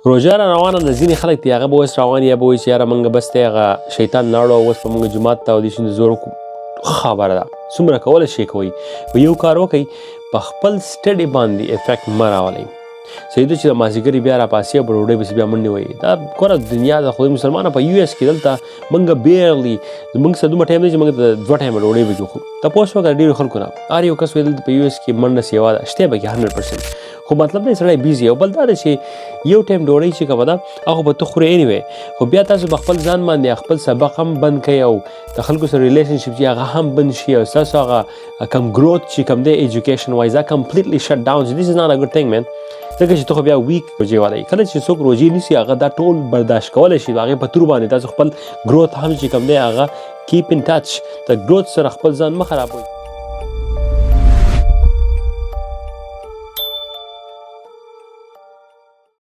روژه را روانه ده، ځینې خلک دی هغه به اوس روان یا به وایي چې یاره موږ بس دی هغه شیطان لاړو او اوس به موږ جومات ته او دې شي زور وکړو. خبره ده څومره کولی شئ کوئ، خو یو کار وکئ په خپل سټډي باندې افیکټ مه راولئ. صحیح ده چې د مازدیګرې بیا راپاسې او په ډوډۍ پسې بیا منډې وهي. دا ګوره دنیا د خدای مسلمانه په یو ایس کې دلته موږ بیرلی موږ سره دومره ټایم دی چې موږ د 2 ټایمه ډوډۍ به وخورو. تپوس وکړه ډېرو خلکو نه، هر یو کس وایي دلته په یو ایس کې منډه سیوا ده، شته به کې 100%. خو مطلب دی سړی بیزي او بل دا ده چې یو ټایم ډوډۍ چې کومه ده هغه به ته خورې انیوی، خو بیا تاسو به خپل ځان باندې خپل سبق هم بند کړئ او د خلکو سره ریلیشنشپ چې هغه هم بند شي او ستاسو هغه کم ګروت چې کوم دی ایجوکیشن وایز دا کمپلیټلی شټ ډاون. دس از ناٹ ا ګډ تھنګ مین، ځکه چې ته خو بیا ویک روژې والی کله چې څوک روژې نیسي هغه دا ټول برداشت کولی شي، د هغې په تور باندې تاسو خپل ګروت هم چې کوم دی هغه کیپ ان ټچ د ګروت سره خپل ځان مه خرابوئ.